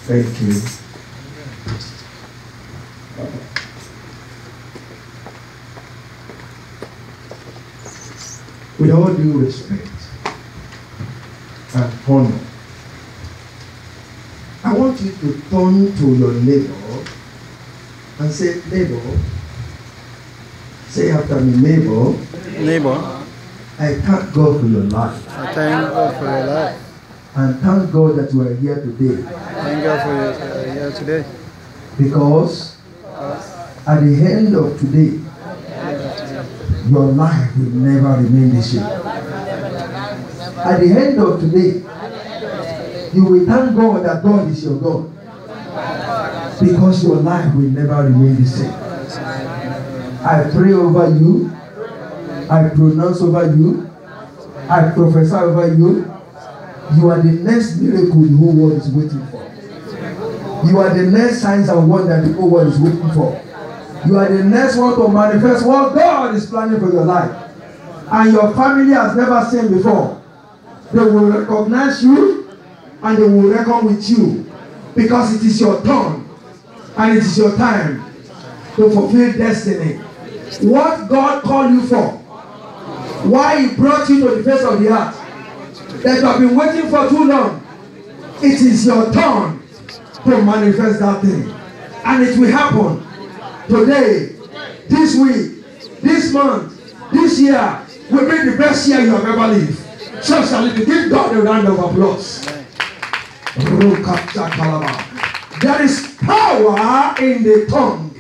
Thank you. With all due respect and honor, I want you to turn to your neighbor and say, neighbor, say after me, neighbor, I thank God for your life. I thank God for your life. And thank God that you are here today. Thank God for you here today. Because at the end of today, your life will never remain the same. At the end of today, you will thank God that God is your God. Because your life will never remain the same. I pray over you. I pronounce over you. I prophesy over you. You are the next miracle the whole world is waiting for. You are the next signs and wonders the whole world is waiting for. You are the next one to manifest what God is planning for your life. And your family has never seen before. They will recognize you and they will reckon with you. Because it is your turn and it is your time to fulfill destiny. What God called you for. Why He brought you to the face of the earth. That you have been waiting for too long. It is your turn to manifest that thing. And it will happen today, this week, this month, this year will be the best year you have ever lived. So shall it be. Give God a round of applause. There is power in the tongue.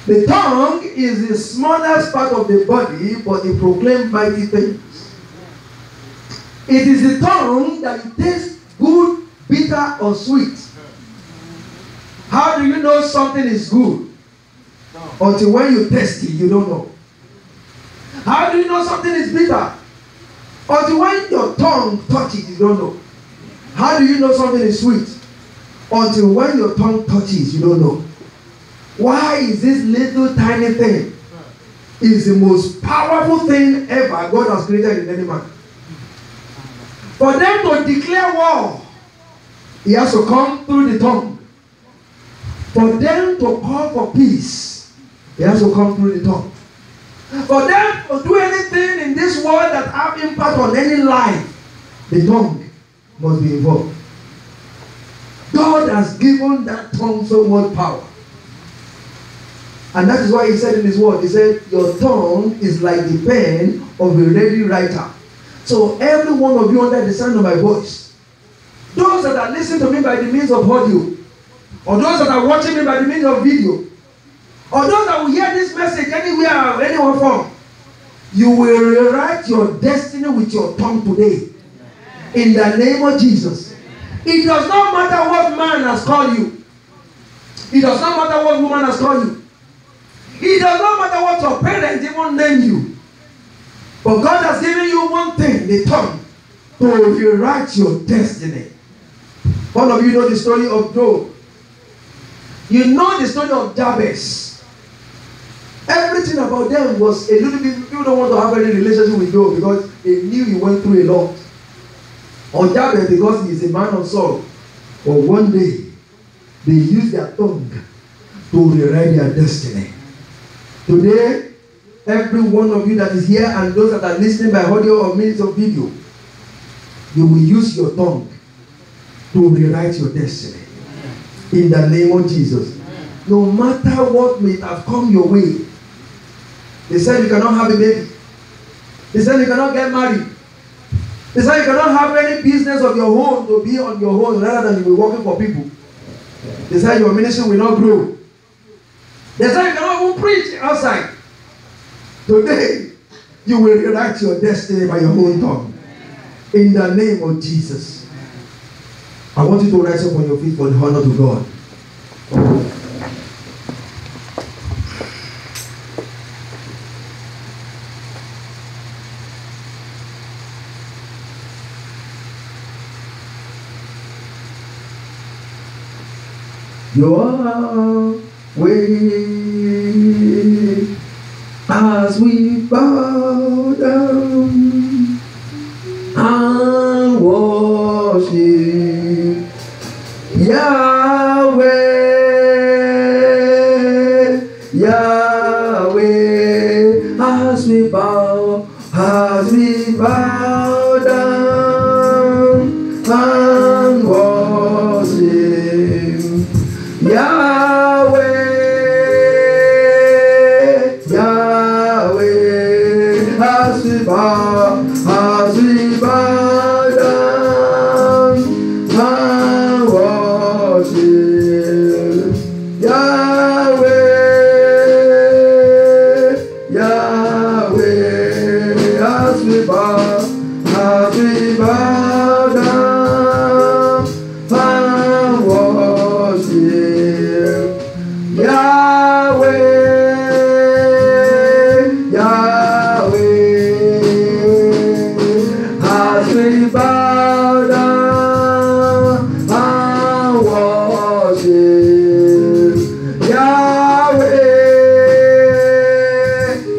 The tongue is the smallest part of the body, but it proclaims mighty things. It is the tongue that you taste good, bitter, or sweet. How do you know something is good? Until when you taste it, you don't know. How do you know something is bitter? Until when your tongue touches it, you don't know. How do you know something is sweet? Until when your tongue touches, you don't know. Why is this little tiny thing? Is the most powerful thing ever God has created in any man. For them to declare war, he has to come through the tongue. For them to call for peace, he has to come through the tongue. For them to do anything in this world that have impact on any life, the tongue must be involved. God has given that tongue so much power. And that is why He said in His word, He said, your tongue is like the pen of a ready writer. So every one of you under the sound of my voice, those that are listening to me by the means of audio, or those that are watching me by the means of video, or those that will hear this message anywhere or anywhere from, you will rewrite your destiny with your tongue today. In the name of Jesus. It does not matter what man has called you. It does not matter what woman has called you. It does not matter what your parents even name you. But God has given you one thing, the tongue, to rewrite your destiny. All of you know the story of Job. You know the story of Jabez. Everything about them was a little bit, people don't want to have any relationship with Job because they knew he went through a lot. Or Jabez because he is a man of sorrow. But one day, they used their tongue to rewrite their destiny. Today, every one of you that is here and those that are listening by audio or means of video, you will use your tongue to rewrite your destiny. In the name of Jesus. No matter what may have come your way. They said you cannot have a baby. They said you cannot get married. They said you cannot have any business of your own to be on your own rather than you be working for people. They said your ministry will not grow. They said you cannot even preach outside. Today, you will rewrite your destiny by your own tongue. In the name of Jesus. I want you to rise up on your feet for the honor to God. Your way as we bow down and worship Yahweh, Yahweh, as we bow down and worship. Yahweh, Yahweh, as we bow down and worship. Yahweh, Yahweh, as we bow down and worship. Yahweh, Yahweh, as we bow down and worship. Yahweh,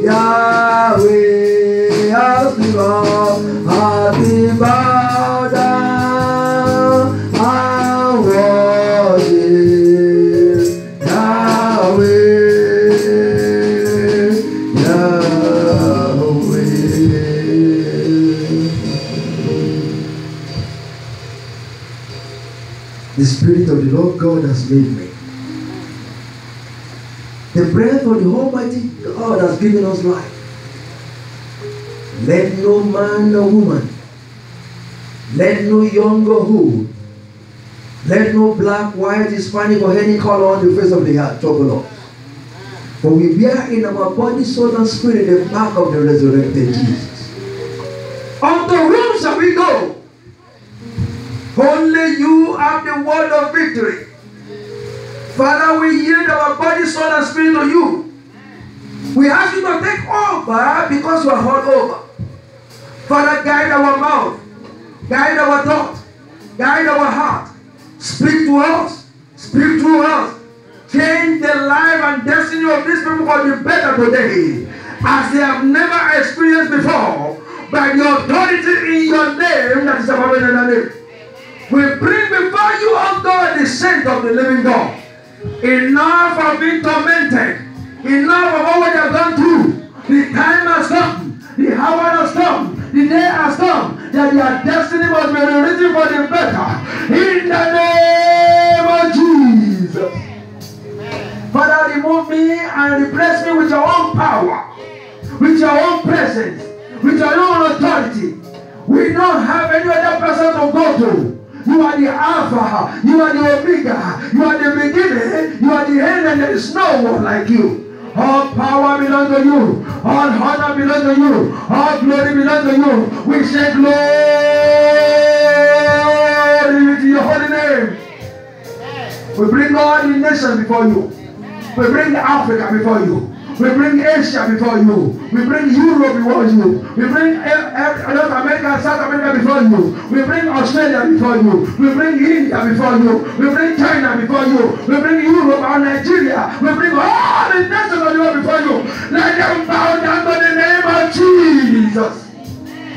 Yahweh, as we bow down and worship. Yahweh, Yahweh. The Spirit of the Lord God has made me. The breath of the Almighty God has given us life. Let no man or woman, let no young or old, let no black, white, Hispanic, or any color on the face of the earth trouble us. For we bear in our body, soul, and spirit the mark of the resurrected Jesus. Unto whom shall we go? Only you have the word of victory. Father, we yield our body, soul, and spirit to you. We ask you to take over because you are all over. Father, guide our mouth, guide our thought, guide our heart. Speak to us, speak through us. Change the life and destiny of these people for the better today, as they have never experienced before, by the authority in your name that is above any other name. We bring before you, O God, the saint of the living God. Enough of being tormented, enough of what they have gone through. The time has come, the hour has come, the day has come, that their destiny must be rewritten for the better. In the name of Jesus. Father, remove me and replace me with your own power, with your own presence, with your own authority. We don't have any other person to go to. You are the Alpha, you are the Omega, you are the beginning, you are the end, and there is no one like you. All power belongs to you, all honor belongs to you, all glory belongs to you. We say glory to your holy name. We bring all the nations before you. We bring Africa before you. We bring Asia before you. We bring Europe before you. We bring North America and South America before you. We bring Australia before you. We bring India before you. We bring China before you. We bring Europe and Nigeria. We bring all the nations of the world before you. Let them bow down to the name of Jesus.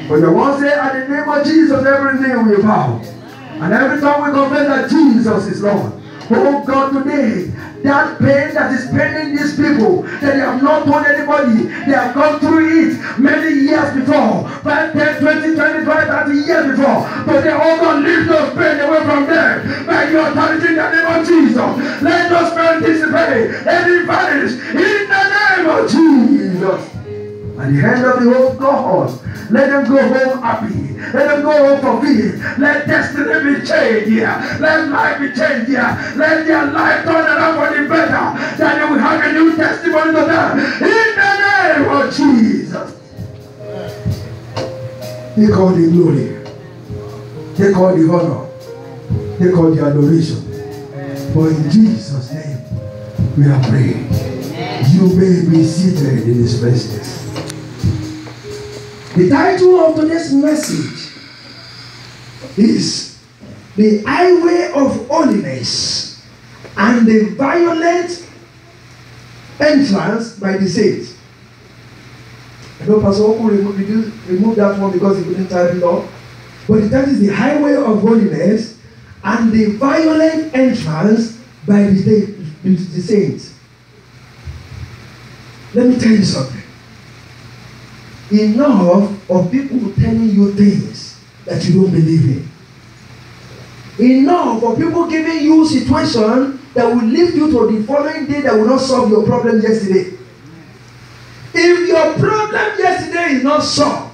For the one say, at the name of Jesus, every knee will bow. And every time we confess that Jesus is Lord. Oh God, today, that pain that is paining these people, that they have not told anybody, they have gone through it many years before, 5, 10, 20, 25, 30 years before. But they all God, lift those pain away from them by your authority in the name of Jesus. Let those pain dissipate, let it vanish in the name of Jesus. At the end of the whole God, let them go home happy. Let them go home fulfilled. Let destiny be changed here. Let life be changed here. Let their life turn around for the better. That they will have a new testimony to them. In the name of Jesus. Take all the glory. Take all the honor. Take all the adoration. For in Jesus' name we are praying. You may be seated in His presence. The title of today's message is The Highway of Holiness and the Violent Entrance by the Saints. I know Pastor Oku removed that one because he couldn't type it up. But the title is The Highway of Holiness and the violent entrance by the saints. Let me tell you something. Enough of people telling you things that you don't believe in. Enough of people giving you situation that will lift you to the following day that will not solve your problem yesterday. If your problem yesterday is not solved,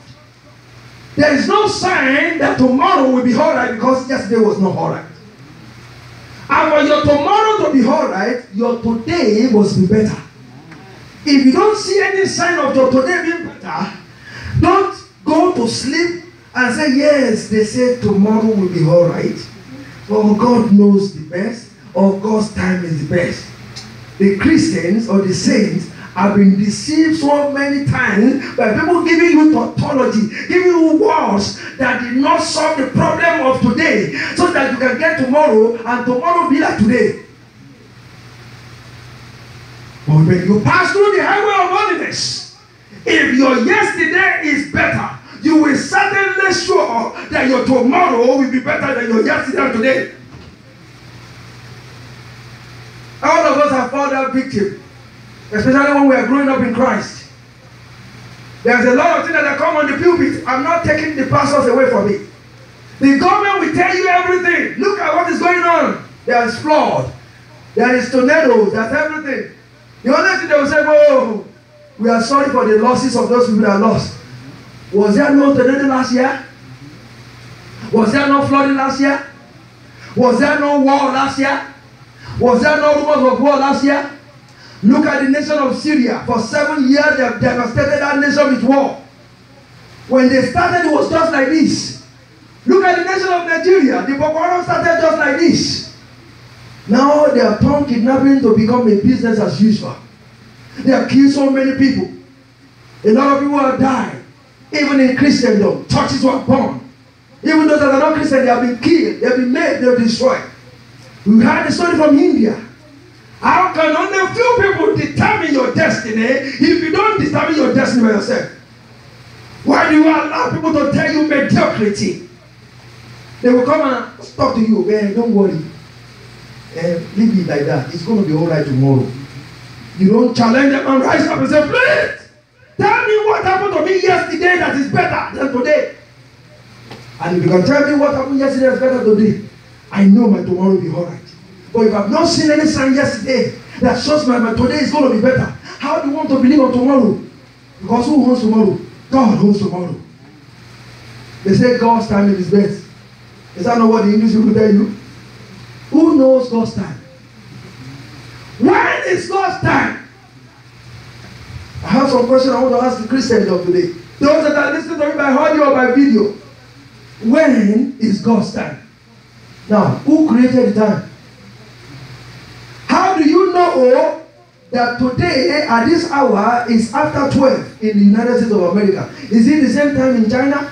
there is no sign that tomorrow will be alright because yesterday was not alright. And for your tomorrow to be alright, your today must be better. If you don't see any sign of your today being better, don't go to sleep and say, yes, they say tomorrow will be alright. Or God knows the best, or God's time is the best. The Christians or the saints have been deceived so many times by people giving you tautology, giving you words that did not solve the problem of today, so that you can get tomorrow and tomorrow be like today. But when you pass through the highway of holiness, if your yesterday is better, you will certainly sure that your tomorrow will be better than your yesterday and today. All of us have fallen that victim, especially when we are growing up in Christ. There's a lot of things that come on the pulpit. I'm not taking the pastors away from it. The government will tell you everything. Look at what is going on. There is flood. There is tornadoes. There's everything. The only thing they will say, oh, we are sorry for the losses of those people that are lost. Was there no tornado last year? Was there no flooding last year? Was there no war last year? Was there no rumors of war last year? Look at the nation of Syria. For 7 years they have devastated that nation with war. When they started, it was just like this. Look at the nation of Nigeria. The Boko Haram started just like this. Now they have turned kidnapping to become a business as usual. They have killed so many people. A lot of people have died. Even in Christendom, churches were burned. Even those that are not Christian, they have been killed, they have been made, they have been destroyed. We had a story from India. How can only a few people determine your destiny if you don't determine your destiny by yourself? Why do you allow people to tell you mediocrity? They will come and talk to you. Don't worry. Leave it like that. It's going to be all right tomorrow. You don't challenge them and rise up and say, please, tell me what happened to me yesterday that is better than today. And if you can tell me what happened yesterday that is better today, I know my tomorrow will be all right. But if I have not seen any sign yesterday that shows my today is going to be better, how do you want to believe on tomorrow? Because who owns tomorrow? God owns tomorrow. They say God's timing is best. Is that not what the English people tell you? Who knows God's time? When is God's time? I have some questions I want to ask the Christians of today. Those that are listening to me by audio or by video. When is God's time? Now, who created the time? How do you know that today at this hour is after 12 in the United States of America? Is it the same time in China?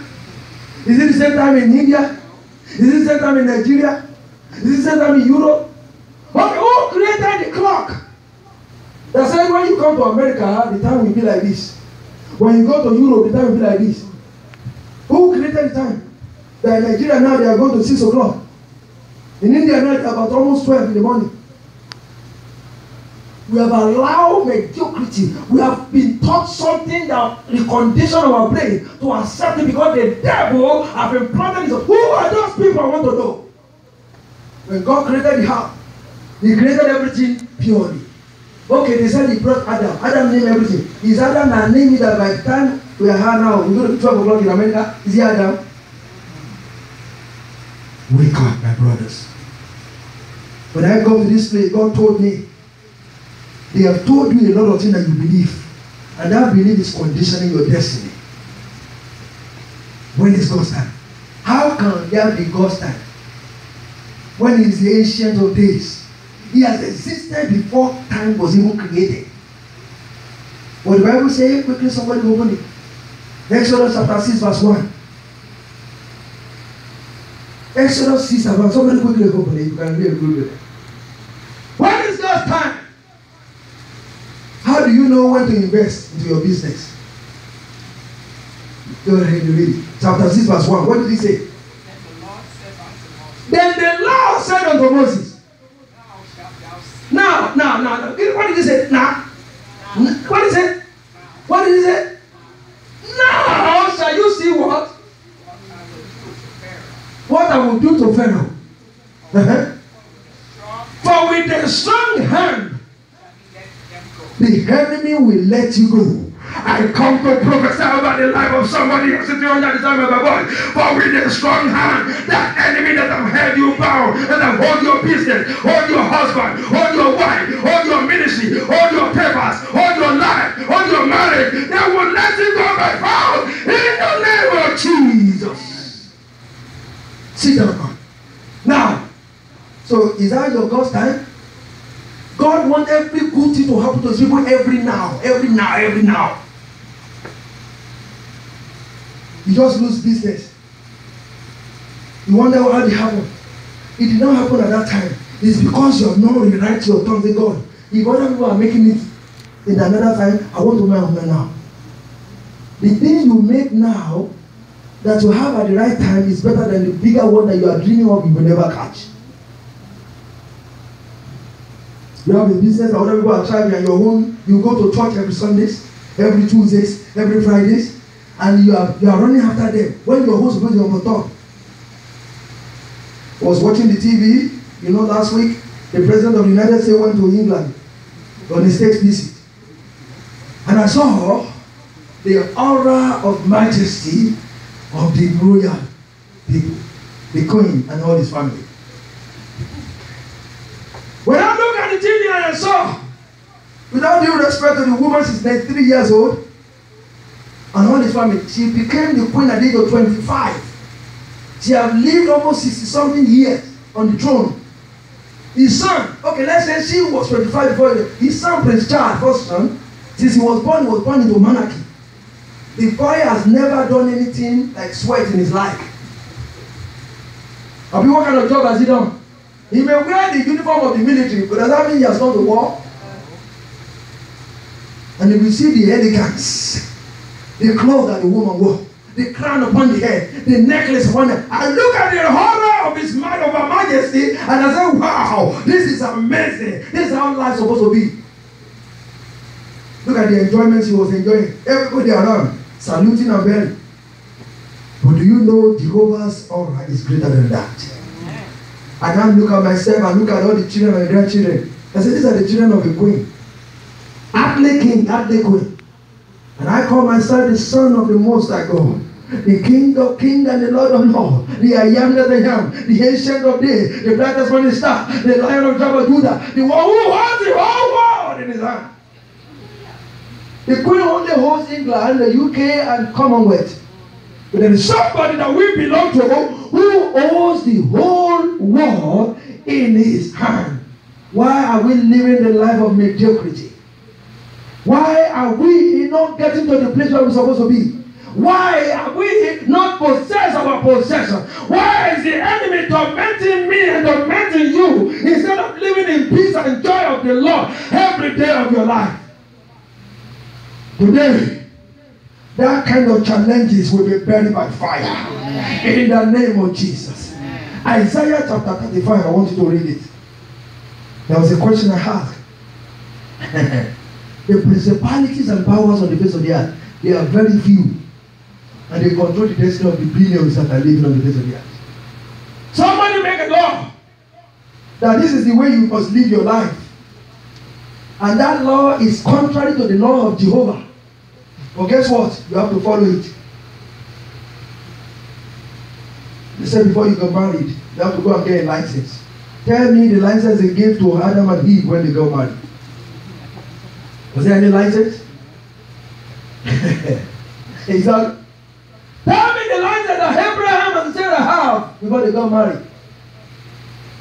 Is it the same time in India? Is it the same time in Nigeria? Is it the same time in Europe? Okay, who created the clock? They said when you come to America, the time will be like this. When you go to Europe, the time will be like this. Who created the time? That in Nigeria now they are going to 6 o'clock. In India now it's about almost 12 in the morning. We have allowed mediocrity. We have been taught something that reconditioned our brain to accept it because the devil have implanted it. Who are those people I want to know? When God created the earth, He created everything purely. Okay, they said He brought Adam. Adam named everything. Is Adam now named it that by the time we are here now, we go to 12 o'clock in America, is he Adam? Wake up, my brothers. When I go to this place, God told me, they have told you a lot of things that you believe. And that belief is conditioning your destiny. When is God's time? How can there be God's time? When it is the ancient of days. He has existed before time was even created. What the Bible says, quickly somebody open it. Exodus chapter 6 verse 1. Exodus 6 verse 1. Somebody quickly open it. You can read it quickly. When is God's time? How do you know when to invest into your business? Go ahead and read it. Chapter 6 verse 1. What did he say? Then the Lord God said unto Moses, now. What did he say? Now. What did he say? What did he say? Now shall you see what? What I will do to Pharaoh. For with a strong hand, the enemy will let you go. I come to prophesy over the life of somebody sitting under the sound of my voice. For with a strong hand, that enemy that have held you bound, that have hold your business, hold your husband, hold your wife, hold your ministry, hold your papers, hold your life, hold your marriage, they will let you go by power in the name of Jesus. Sit down. Now, so is that your God's time? God wants every good thing to happen to his people every now. You just lose business. You wonder how it happened. It did not happen at that time. It's because you have not rewrite your tongue. Say, God, if other people are making it in another time, I want to make it now. The thing you make now that you have at the right time is better than the bigger one that you are dreaming of you will never catch. You have a business that other people are trying and your own. You go to church every Sundays, every Tuesdays, every Fridays, and you are running after them. When your host goes on the top. I was watching the TV, last week, the President of the United States went to England on a state visit. And I saw the aura of majesty of the royal people, the Queen and all his family. When I look at the TV and I saw, without due respect to the woman, she's 93 years old, and all his family, she became the queen at the age of 25. She has lived almost 60-something years on the throne. His son, okay, let's say she was 25 before his son, Prince Charles, first son, since he was born into monarchy. The boy has never done anything like sweat in his life. What kind of job has he done? He may wear the uniform of the military, but does that mean he has gone to war? And if you see the elegance, the clothes that the woman wore, the crown upon the head, the necklace upon it, I look at the horror of his might, of her majesty, and I say, wow, this is amazing. This is how life is supposed to be. Look at the enjoyment she was enjoying. Everybody around, saluting and bearing. But do you know Jehovah's aura is greater than that? I now look at myself and look at all the children and grandchildren. I say, these are the children of a queen. Earthly king, earthly queen. And I call myself the son of the Most High God. The King of kings and the Lord of lords. The I am that I am. The ancient of days. The brightest morning star. The Lion of Judah. The one who holds the whole world in his hand. The queen only holds England, the UK and Commonwealth. But there is somebody that we belong to who owns the whole world in his hand. Why are we living the life of mediocrity? Why are we not getting to the place where we're supposed to be? Why are we not possess our possession? Why is the enemy tormenting me and tormenting you instead of living in peace and joy of the Lord every day of your life? Today, that kind of challenges will be buried by fire. In the name of Jesus. Isaiah chapter 35, I want you to read it. There was a question I asked. The principalities and powers on the face of the earth, they are very few. And they control the destiny of the billions that are living on the face of the earth. Somebody make a law that this is the way you must live your life. And that law is contrary to the law of Jehovah. But guess what? You have to follow it. They said before you got married, you have to go and get a license. Tell me the license they gave to Adam and Eve when they got married. Was there any license? Exactly. Tell me the license that Abraham and Sarah have before they got married.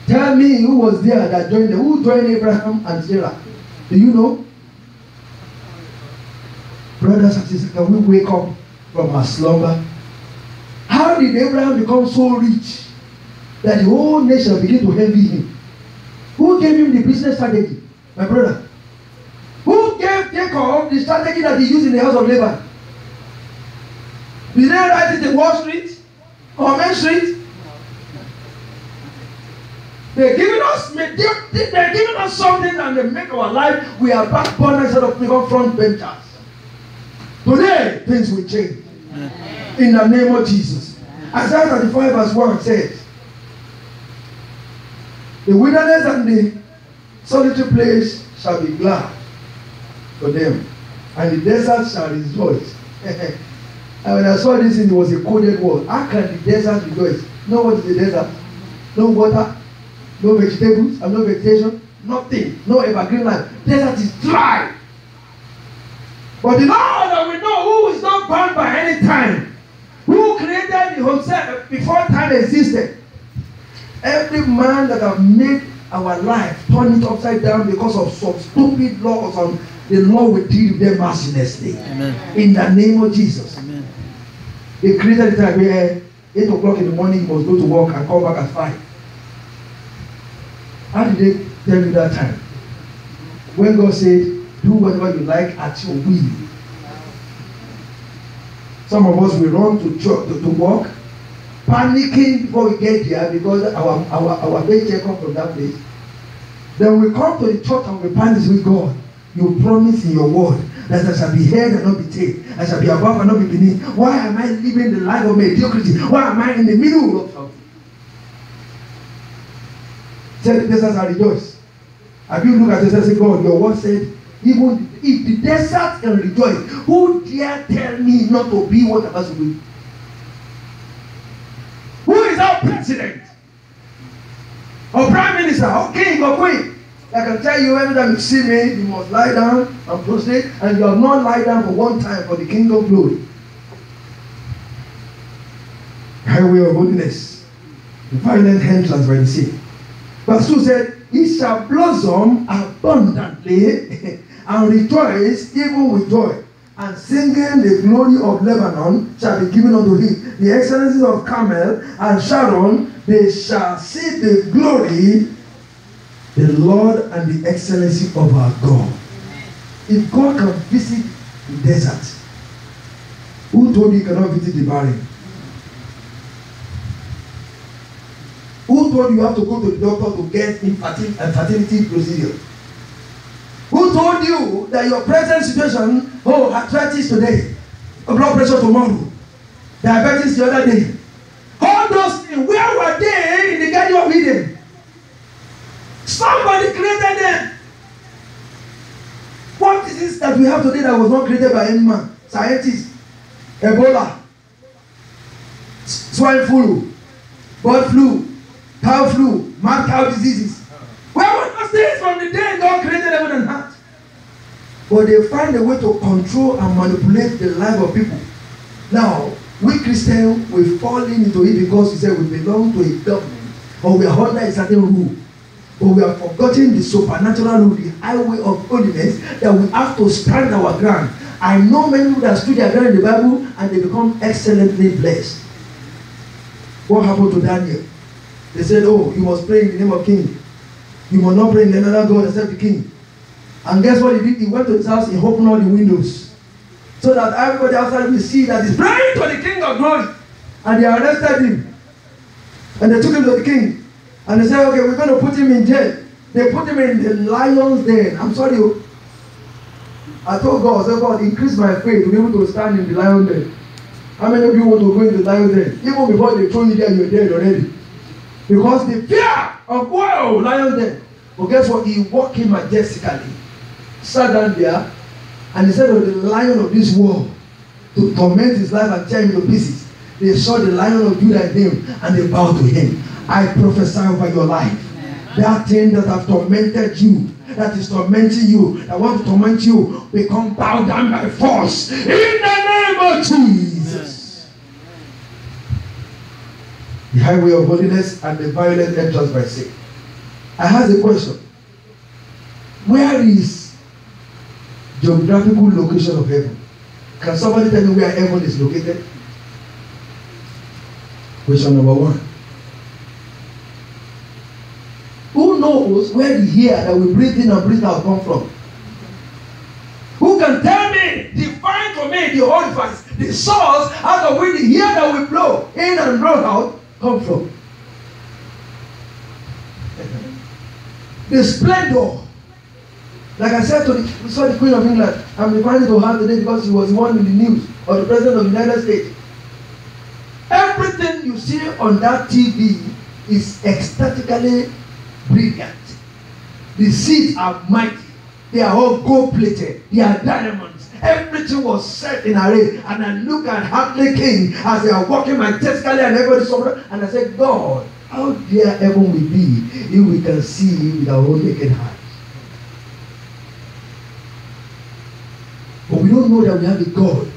Tell me who was there that joined them. Who joined Abraham and Sarah? Do you know? Brothers and sisters, can we wake up from our slumber? How did Abraham become so rich that the whole nation began to envy him? Who gave him the business strategy? My brother. Who gave Jacob the strategy that he used in the house of Laban? Did they write it in Wall Street or Main Street? They're giving us something and they make our life, we are backburners instead of become front benchers. Today, things will change. In the name of Jesus. Isaiah 35 verse 1 says, the wilderness and the solitary place shall be glad for them, and the desert shall rejoice. And when I saw this, it was a coded word. How can the desert rejoice? No, what is the desert? No water, no vegetables, and no vegetation, nothing, no evergreen life. Desert is dry. But the Lord that we know, who is not bound by any time, who created himself before time existed. Every man that have made our life turn it upside down because of some stupid laws, and the Lord will deal with them mercilessly. Amen. In the name of Jesus. Amen. They created a time where 8 o'clock in the morning you must go to work and come back at 5. How did they tell you that time? When God said, do whatever you like at your will. Some of us will run to church to work, panicking before we get there because our paycheck comes from that place. Then we come to the church and we panic with God. You promise in your word that I shall be heard and not be taken. I shall be above and not be beneath. Why am I living the life of mediocrity? Why am I in the middle of something? Tell the desert and rejoice. Have you looked at this and say, God, your word said, even if the desert can rejoice, who dare tell me not to be what I'm supposed to be? Who is our president? Or prime minister? Or king or queen? I can tell you, every time you see me, you must lie down and prostrate, and you have not lied down for one time for the kingdom glory. Highway of holiness, the violent entrance by the sea. Verse 2 said, it shall blossom abundantly and rejoice even with joy, and singing the glory of Lebanon shall be given unto him. The excellencies of Carmel and Sharon, they shall see the glory, the Lord and the excellency of our God. If God can visit the desert, who told you cannot visit the barren? Who told you have to go to the doctor to get fertility procedure? Who told you that your present situation, arthritis today, blood pressure tomorrow, diabetes the other day? All those things, where were they in the Garden of Eden? Somebody created them. What is this that we have today that was not created by any man? Scientists, Ebola, swine flu, bird flu, cow flu, mad cow diseases. Where were those things from the day God created heaven and earth? But they find a way to control and manipulate the life of people. Now, we Christians, we fall into it because we say we belong to a government or we are under a certain rule. But we have forgotten the supernatural rule, the highway of holiness, that we have to stand our ground. I know many people that stood their ground in the Bible and they become excellently blessed. What happened to Daniel? They said, oh, you must pray in the name of king. You must not pray in another God except the king. And guess what he did? He went to his house, he opened all the windows, so that everybody outside will see that he's praying to the King of glory. And they arrested him. And they took him to the king. And they said, okay, we're going to put him in jail. They put him in the lion's den. I'm sorry. I told God, I said, God, increase my faith to be able to stand in the lion's den. How many of you want to go into the lion's den? Even before they throw you there, you're dead already. Because the fear of, whoa, lion's den. But guess what? He walked in majestically, sat down there, and he said to the lion of this world to torment his life and tear him to pieces. They saw the Lion of Judah in him and they bowed to him. I prophesy over your life. That thing that have tormented you, that is tormenting you, that want to torment you, become bowed down by force. In the name of Jesus. The highway of holiness and the violent entrance by sin. I have a question. Where is geographical location of heaven? Can somebody tell me where heaven is located? Question number 1. Who knows where the air that we breathe in and breathe out come from? Who can tell me, define for me the orifice, the source out of which the air that we blow in and blow out come from? The splendor. Like I said we saw the Queen of England. I'm referring to her today because she was the one in the news, or the President of the United States. Everything you see on that TV is ecstatically brilliant. The seats are mighty. They are all gold-plated. They are diamonds. Everything was set in array. And I look at Hartley King as they are walking majestically and everybody somewhere. And I said, God, how dear heaven will be if we can see you with our own naked eyes. But we don't know that we have a God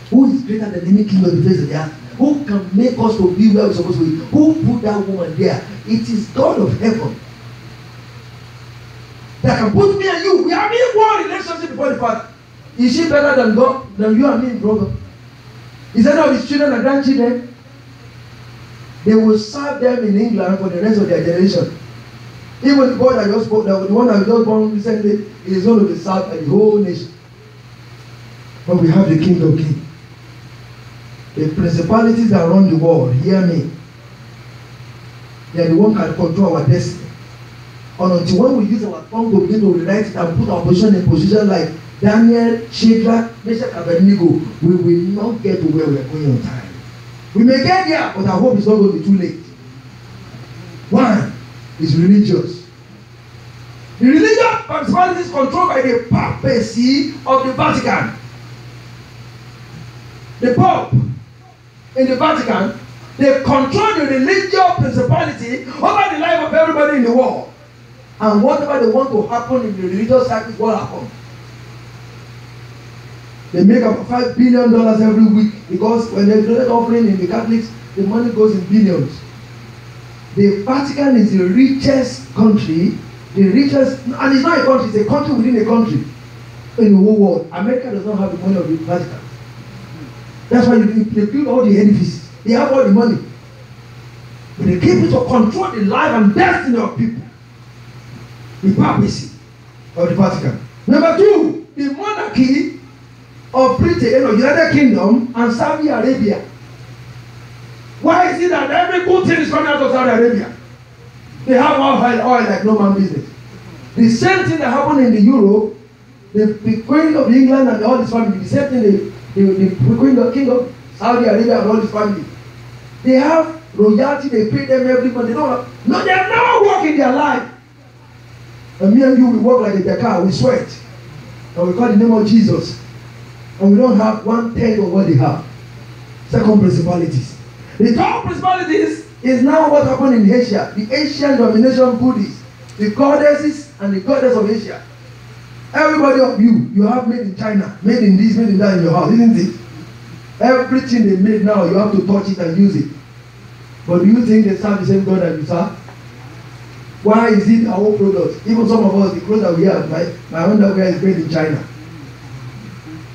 who is greater than any king of the face of the earth, who can make us to be where we're supposed to be. Who put that woman there? It is God of heaven that can put me and you. We are in one relationship before the Father. Is she better than God, than you and me, brother? Is any of his children and grandchildren? They will serve them in England for the rest of their generation. Even the boy that just spoke, the one that just born recently, is going to be served by the whole nation. But we have the King of Kings. The principalities that run the world, hear me. They are the one that control our destiny. And until when we use our tongue to begin to rewrite it and put our position in position like Daniel, Shadrach, Meshach, Abednego, we will not get to where we are going on time. We may get there, but I hope it's not going to be too late. One is religious. The religious principality is controlled by the papacy of the Vatican. The Pope in the Vatican, they control the religious principality over the life of everybody in the world. And whatever they want to happen in the religious circle will happen. They make about $5 billion every week because when they donate offering in the Catholics, the money goes in billions. The Vatican is the richest country, and it's not a country, it's a country within a country in the whole world. America does not have the money of the Vatican. That's why they build all the edifices. They have all the money. But they keep it to control the life and destiny of people. The papacy of the Vatican. Number two, the monarchy of Britain, United Kingdom, and Saudi Arabia. Why is it that every good thing is coming out of Saudi Arabia? They have oil like no man business. The same thing that happened in the Europe, the Queen of England and all his family, the same thing the King of Saudi Arabia and all his family. They have royalty, they pay them every month. They have never worked in their life. And me and you, we work like a Dakar, we sweat. And we call the name of Jesus. And we don't have 1/10 of what they have. Second, principalities. The third principalities is now what happened in Asia. The Asian domination Buddhists, the goddesses and the goddess of Asia. Everybody of you have made in China, made in this, made in that in your house, isn't it? Everything they made now, you have to touch it and use it. But do you think they serve the same God that you serve? Why is it our own products? Even some of us, the clothes that we have, my underwear is made in China.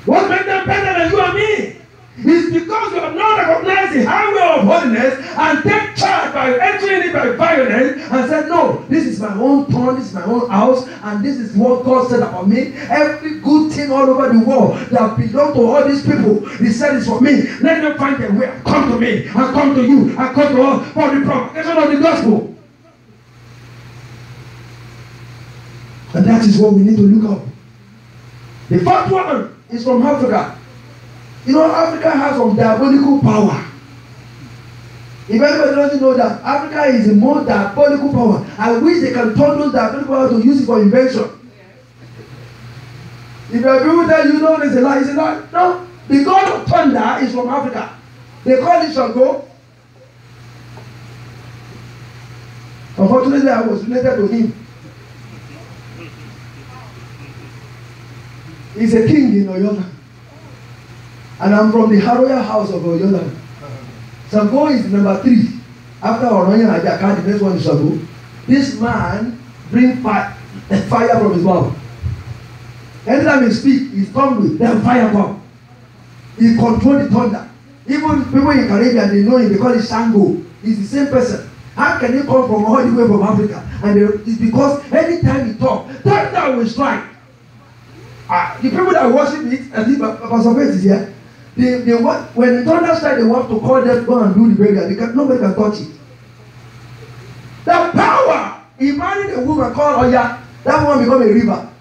What makes them better than you and me? It's because you have not recognized the highway of holiness and take charge by entering it by violence and said, no, this is my own turn, this is my own house, and this is what God said about me. Every good thing all over the world that belongs to all these people, He said it's for me. Let them find their way. Come to me, and come to you, and come to us for the propagation of the gospel. And that is what we need to look up. The first one is from Africa. You know, Africa has some diabolical power. If anybody doesn't know that, Africa is the most diabolical power. I wish they can turn those diabolical power to use it for invention. If your people tell you no, it's a lie, it's a lie. No, the God of thunder is from Africa. They call it Shango. Unfortunately, I was related to him. He's a king in Oyola. And I'm from the royal house of Oyola. Shango is number 3. After Oronya and Ajaka, the next one is Shango. This man brings fire from his mouth. Anytime he speaks, he's come with that fire bomb. He controls the thunder. Even people in Caribbean, they know him, they call it Shango. He's the same person. How can he come from all the way from Africa? And it's because anytime he talks, thunder will strike. The people that worship it, as if Pastor Faith is here, they want, when the thunder strikes, they want to call them, go and do the burial. Nobody can touch it. The power, he married a woman called Oya. That woman became a river.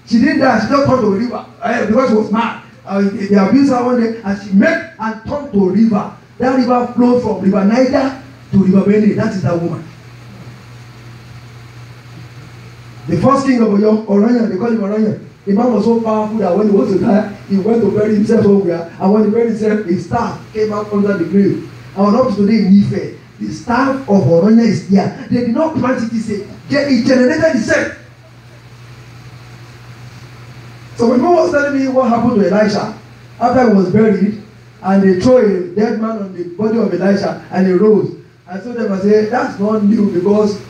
She didn't die, she just turned to a river because she was mad. They abused her one day and she met and turned to a river. That river flowed from River Niger to River Benue. That is that woman. The first king of Orania, they call him Orania. The man was so powerful that when he was to die, he went to bury himself somewhere. And when he buried himself, his staff came out under the grave. And up to today in Ife, the staff of Orania is there. They did not plant it, it generated itself. So when people was telling me what happened to Elisha after he was buried, and they throw a dead man on the body of Elisha and he rose, I told them, I said, that's not new, because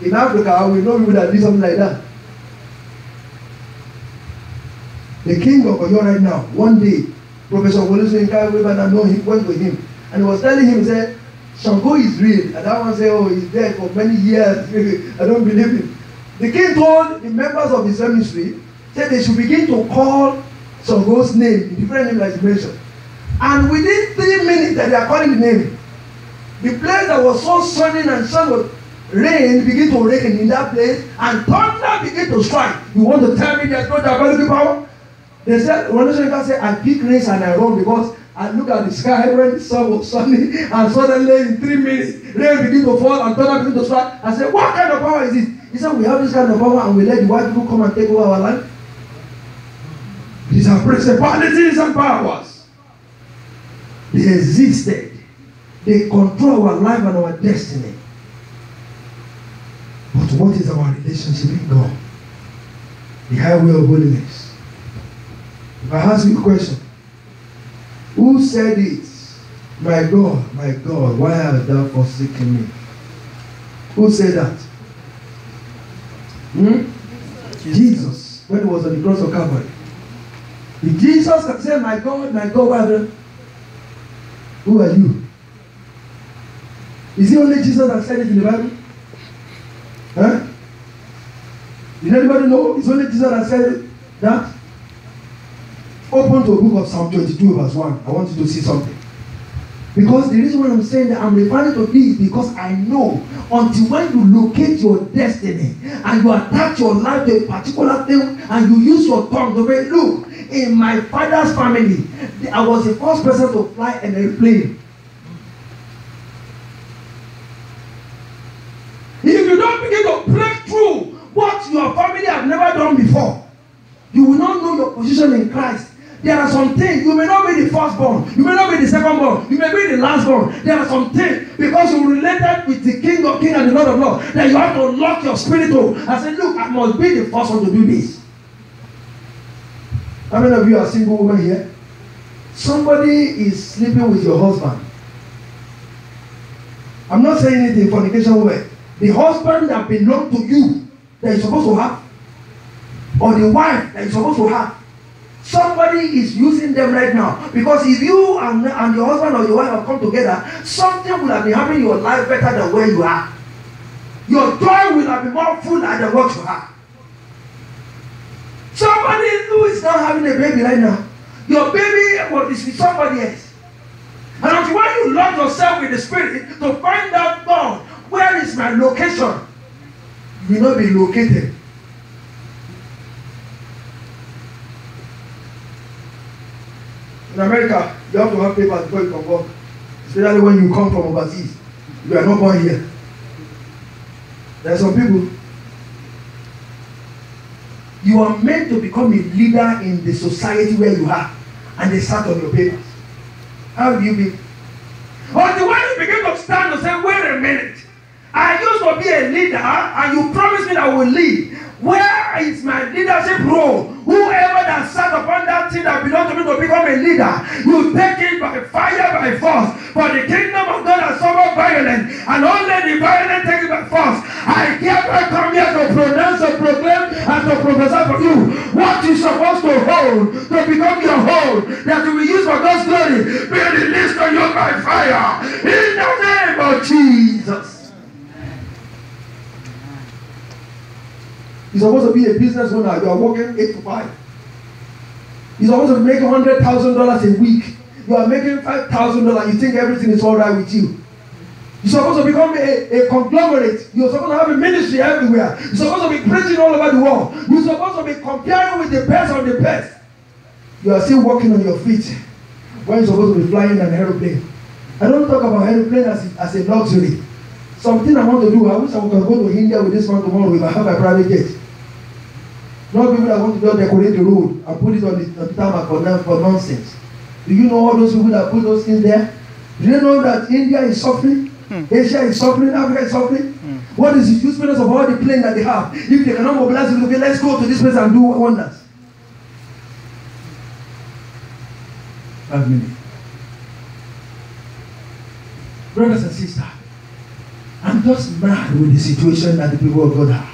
in Africa we know people that do something like that. The king of Oyo right now, one day, Professor Wolusoyinka, everybody that know him, went with him, and he was telling him, he said, Shango is real. And that one said, oh, he's dead for many years. I don't believe him. The king told the members of his ministry, said they should begin to call Shango's name, different name like you mentioned. And within 3 minutes that they are calling the name, the place that was so sunny and sun was rain begin to rain in that place, and thunder begin to strike. You want to tell me there's no diabolical power? They said, Wolusoyinka said, I pick race and I run because I look at the sky when the sun was sunny, and suddenly in 3 minutes, rain begin to fall and thunder begin to strike. I said, what kind of power is this? He said, we have this kind of power and we let the white people come and take over our land. These are principalities and powers. They existed. They control our life and our destiny. But what is our relationship with God? The highway of holiness. If I ask you a question, who said it? My God, why hast thou forsaken me? Who said that? Jesus, when he was on the cross of Calvary. If Jesus can say, my God, why have you? Who are you? Is it only Jesus that said it in the Bible? Huh? Did anybody know it's only Jesus that said that? Open to the book of Psalm 22 verse 1. I want you to see something. Because the reason why I'm saying that I'm referring to this, because I know until when you locate your destiny and you attach your life to a particular thing and you use your tongue to say, look, in my father's family, I was the first person to fly an airplane. If you don't begin to break through what your family have never done before, you will not know your position in Christ. There are some things, you may not be the firstborn, you may not be the secondborn, you may be the lastborn. There are some things, because you related with the King of Kings and the Lord of Lords, that you have to lock your spirit to and say, look, I must be the first one to do this. How many of you are single women here? Somebody is sleeping with your husband. I'm not saying it in fornication way. The husband that belongs to you, that you're supposed to have, or the wife that you're supposed to have, somebody is using them right now. Because if you and your husband or your wife have come together, something will have been happening in your life better than where you are. Your joy will have been more full than what you have. Somebody who is not having a baby right now, your baby is with somebody else. And until when you lock yourself with the spirit to find out, God, where is my location? You will not be located. In America, you have to have papers before you can work. Especially when you come from overseas. You are not born here. There are some people, you are meant to become a leader in the society where you are. And they start on your papers. How do you be? Or the one you begin to stand and say, wait a minute. I used to be a leader and you promised me that I will lead. Where is my leadership role? Whoever that sat upon that thing that belongs to me to become a leader, you take it by fire, by force. For the kingdom of God has suffered violence, and only the violent take it by force. I hereby come here to pronounce and proclaim and to prophesy for you what you're supposed to hold, to become your hold, that you will use for God's glory. Be released on you by fire. In the name of Jesus. You're supposed to be a business owner. You are working 8 to 5. You're supposed to make $100,000 a week. You are making $5,000. You think everything is all right with you. You're supposed to become a conglomerate. You're supposed to have a ministry everywhere. You're supposed to be preaching all over the world. You're supposed to be comparing with the best of the best. You are still walking on your feet when you're supposed to be flying an aeroplane. I don't talk about aeroplane as a luxury. Something I want to do. I wish I could go to India with this man tomorrow if I have a private jet. Not people that want to just decorate the road and put it on the tarmac for nonsense. Do you know all those people that put those things there? Do you know that India is suffering? Asia is suffering, Africa is suffering. What is the usefulness of all the planes that they have? If they cannot mobilize it, okay, let's go to this place and do wonders. 5 minutes. Brothers and sisters, I'm just mad with the situation that the people of God are.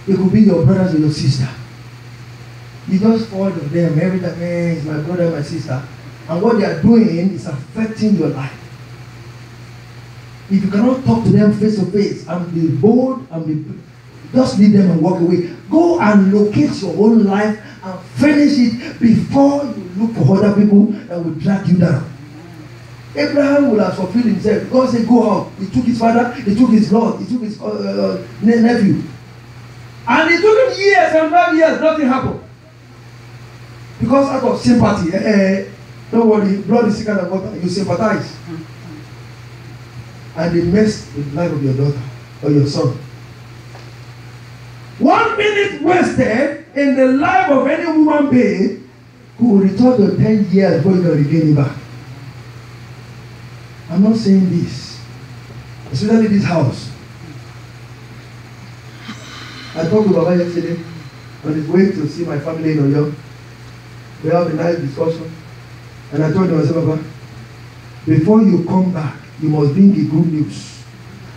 It could be your brothers or your sister. You just fall to them every time, hey, it's my brother, my sister. And what they are doing is affecting your life. If you cannot talk to them face to face and be bold and be, just leave them and walk away. Go and locate your own life and finish it before you look for other people that will drag you down. Abraham would have fulfilled himself. God said, go out. He took his father, he took his Lord, he took his nephew. And it took him years and 5 years, nothing happened. Because out of sympathy, don't worry, blood is thicker than water. You sympathize. And they mess with the life of your daughter or your son. 1 minute wasted in the life of any human being who will return to 10 years before you can regain it back. I'm not saying this, especially this house. I talked to Baba yesterday on his way to see my family in Oyo. We have a nice discussion. And I told him, I said, Baba, before you come back, you must bring the good news.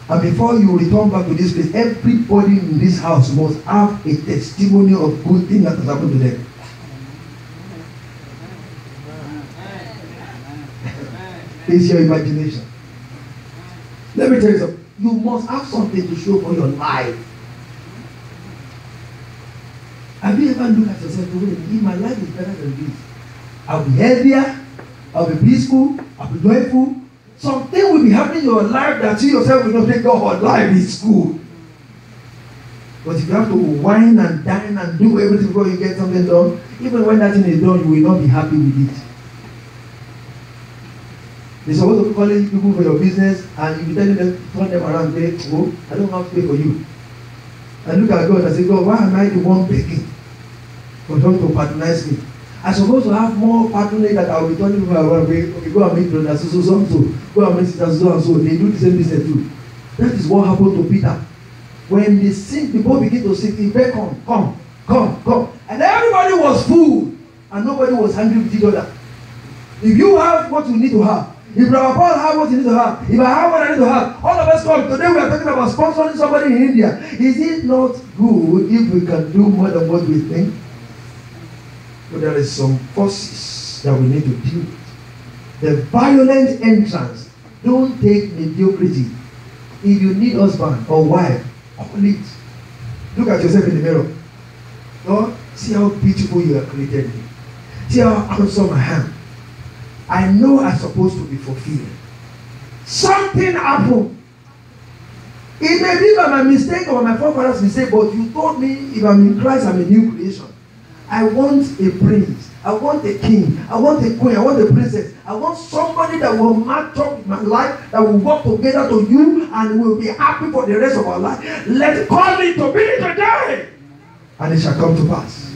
And before you return back to this place, everybody in this house must have a testimony of good things that has happened to them. It's your imagination. Let me tell you something. You must have something to show for your life. Have you ever looked at yourself and said, my life is better than this? I'll be healthier, I'll be peaceful, I'll be joyful. Something will be happening in your life that you yourself will not think, oh, life is good. But if you have to whine and dine and do everything before you get something done, even when that thing is done, you will not be happy with it. They're supposed to be calling people for your business and you be telling them, turn them around and say, oh, I don't have to pay for you. And look at God and say, God, why am I the one begging for them to patronize me? I'm supposed to have more patronage that I will be turning people around. Okay, go and meet brother so. Go and meet sister so and so. They do the same business too. That is what happened to Peter. When they sing, people begin to sing, he begged, come. And everybody was full and nobody was angry with each other. If you have what you need to have, if Brother Paul have what he needs to have, if I have what I need to have, all of us come. Today we are talking about sponsoring somebody in India. Is it not good if we can do more than what we think? But there is some forces that we need to deal with. The violent entrance. Don't take mediocrity. If you need husband or wife, call it. Look at yourself in the mirror. Lord, see how beautiful you have created me. See how handsome I am. I know I'm supposed to be fulfilled. Something happened. It may be by my mistake or my forefathers' mistake, but you told me if I'm in Christ, I'm a new creation. I want a prince. I want a king. I want a queen. I want a princess. I want somebody that will match up with my life, that will work together to you, and will be happy for the rest of our life. Let's call it to be today, and it shall come to pass.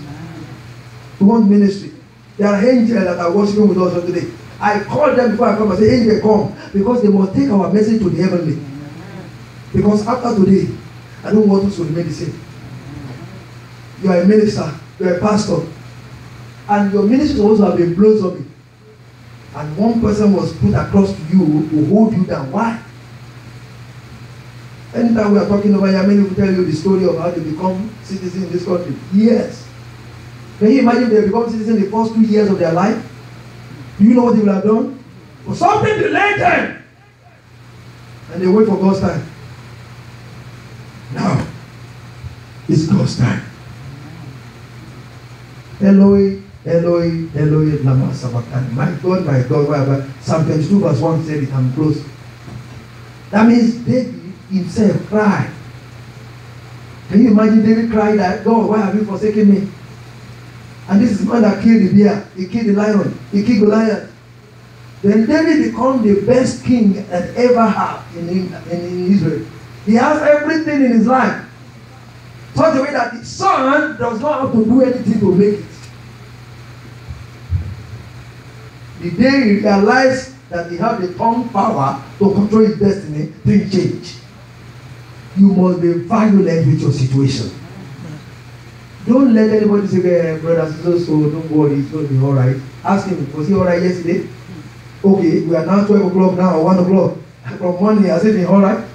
We want ministry. There are angels that are worshiping with us today. I call them before I come and say, angel, come, because they must take our message to the heavenly. Because after today, I don't want us to remain the same. You are a minister, you are a pastor, and your ministry also have been blown up. And one person was put across to you to hold you down. Why? Anytime we are talking over here, many people tell you the story of how they become citizens in this country. Yes. Can you imagine they become citizens the first 2 years of their life? Do you know what they will have done? For something delayed them. And they wait for God's time. Now, it's God's time. Eloi, Eloi, Eloi, lama sabachthani. My God, whatever. Psalm 22 verse 1 said it, I'm close. That means David himself cried. Can you imagine David cried that, God, why have you forsaken me? And this is the man that killed the bear, he killed the lion, he killed Goliath. Then David became the best king that ever had in Israel. He has everything in his life. Such a way that his son does not have to do anything to make it. The day he realized that he had the tongue power to control his destiny, things change. You must be violent with your situation. Don't let anybody say, brother, so don't worry, it's going to be alright. Ask him, was he alright yesterday? Okay, we are now 12 o'clock now or 1 o'clock. From morning, has it been alright?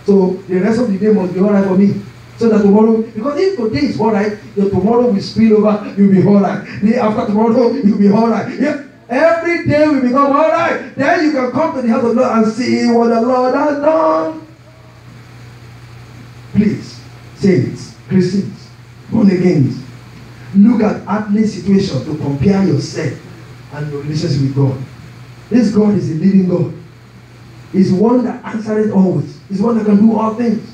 So the rest of the day must be alright for me. So that tomorrow, because if today is alright, then tomorrow will spill over, you'll be alright. Day after tomorrow, you'll be alright. Yeah. Every day will become alright. Then you can come to the house of the Lord and see what the Lord has done. Please, saints, Christians, born again, look at earthly situation to compare yourself and your relationship with God. This God is a living God. He's one that answers always. He's one that can do all things.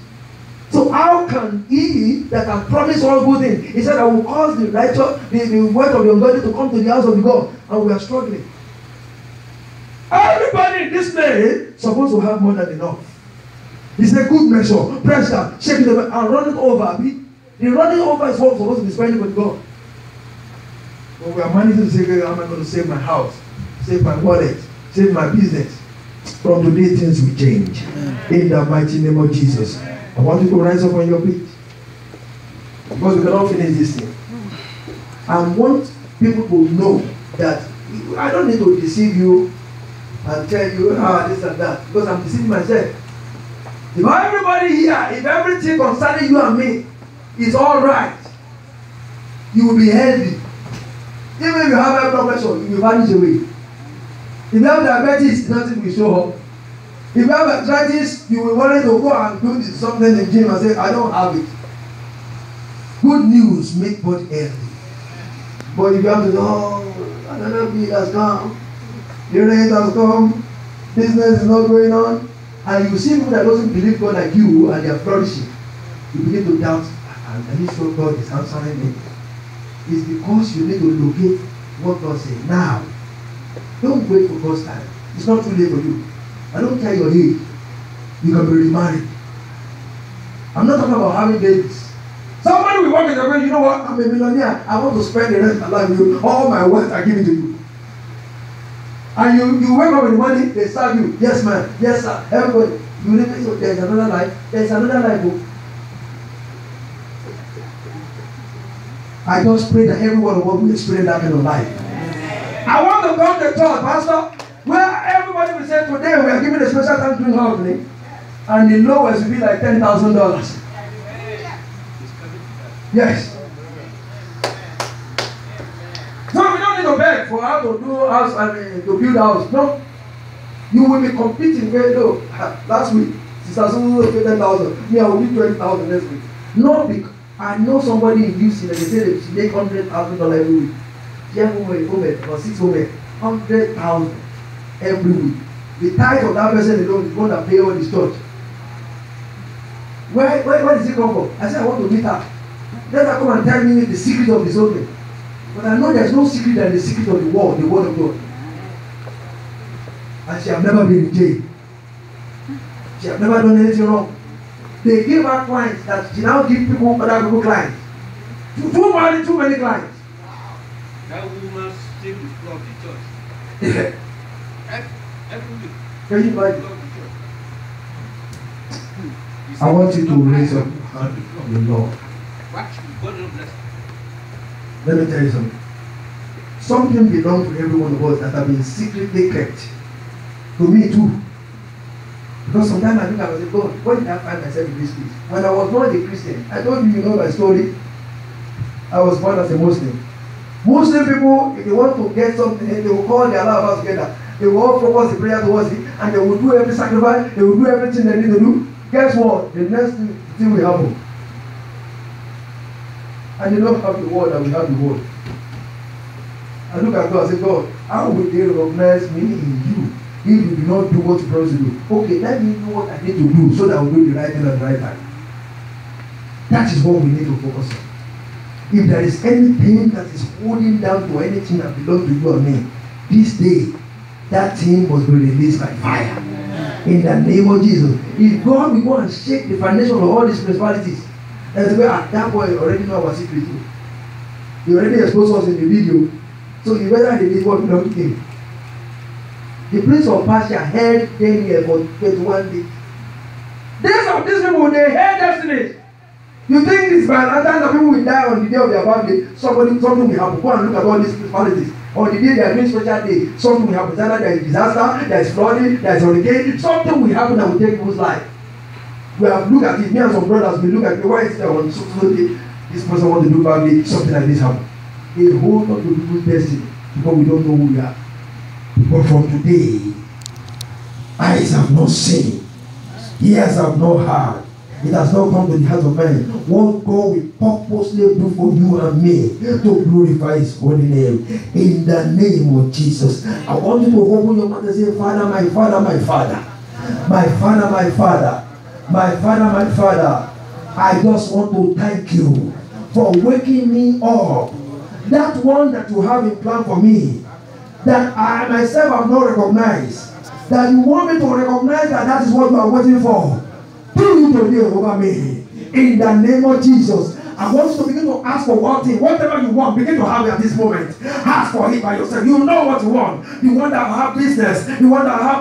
So how can he that has promised all good things? He said, I will cause the righteous, the word of the ungodly to come to the house of the God. And we are struggling. Everybody in this place supposed to have more than enough. It's a good measure. Press down, shake it over, and run it over. The running over is what supposed to be spending with God. But we are managing to say, how am I going to save my house? Save my wallet? Save my business? From today, things will change. In the mighty name of Jesus. I want you to rise up on your feet. Because we cannot finish this thing. I want people to know that I don't need to deceive you and tell you this and that. Because I'm deceiving myself. If everybody here, if everything concerning you and me is all right, you will be healthy. Even if you have high blood pressure, you will vanish away. If you have diabetes, nothing will show up. If you have arthritis, you will want to go and do something in the gym and say, I don't have it. Good news make body healthy. But if you have to know, another bill has come, the rent has come, business is not going on, and you see people that doesn't believe God like you and they are flourishing, you begin to doubt, and you sure God is answering me. It's because you need to locate what God said. Now, don't wait for God's time. It's not too late for you. I don't care your age. You can be remarried. I'm not talking about having babies. Somebody will walk in the way, you know what? I'm a millionaire. I want to spend the rest of my life with you. All my wealth I give it to you. And you wake up in the morning, they serve you. Yes, ma'am. Yes, sir. Everybody. You live in, so there's another life. There's another life. I just pray that everyone will experience that kind of life. I want to come to church, Pastor, where everybody will say, today we are giving a special Thanksgiving offering, and the lowest will be like $10,000. Yes. No, we don't need to beg for how to do house and to build house. No. You will be competing very low. Last week, Sister Susan paid 10,000. Me, I will give 20,000 next week. No, because I know somebody in Houston that they say they should make $100,000 every week. Young women or 6 women, 100,000 every week. The tithe of that person alone is going to pay all this church. Where does it come from? I said, I want to meet her. Let her come and tell me the secret of this whole thing. But I know there's no secret than the secret of the word of God. And she has never been in jail. She has never done anything wrong. They give her clients that she now give people, other people clients. Too many clients. That woman still the floor of the church. Every week. Can you imagine? I want you to raise up your hand to the Lord. Watch me, God will bless. Let me tell you something. Something belongs to every one of us that have been secretly kept. To me too. Because sometimes I think I was a God. Why did I find myself in this place? When I was not a Christian, I told you know my story. I was born as a Muslim. Muslim people, if they want to get something, they will call their Allah together. They will all focus the prayer towards it, and they will do every sacrifice, they will do everything they need to do. Guess what? The next thing will happen. And they don't have the word, and we have the word. I look at God and say, God, how will they recognize me in you if you do not do what you promised to do? Okay, let me know what I need to do so that I will do the right thing at the right time. That is what we need to focus on. If there is anything that is holding down to anything that belongs to you and me, this day, that thing must be released by fire. In the name of Jesus. If God will go and shake the foundation of all these principalities, and say, at that point, already know our secret too. He already exposed us in the video. So you better release what belongs to him. The prince of Persia held them here for 21 days. Days of these people, they held destiny. You think this by another time that people will die on the day of their birthday, something will happen. Go and look at all these principalities. On the day they are doing special day, something will happen. Either there is disaster, there is flooding, there is hurricane, something will happen that will take people's life. We have looked at it, me and some brothers, we look at it, why is there on so day, this person want to do badly, something like this happen. They hold on to people's destiny because we don't know who we are. But from today, eyes have not seen, ears have not heard, it has not come to the heart of man. What God will purposely do for you and me to glorify His holy name. In the name of Jesus. I want you to open your mouth and say, Father, my Father, my Father. My Father, my Father. My Father, my Father. I just want to thank you for waking me up. That one that you have in plan for me, that I myself have not recognized, that you want me to recognize that is what you are waiting for. Do it today over me. In the name of Jesus. I want you to begin to ask for one thing. Whatever you want, begin to have it at this moment. Ask for it by yourself. You know what you want. You want to have business. You want to have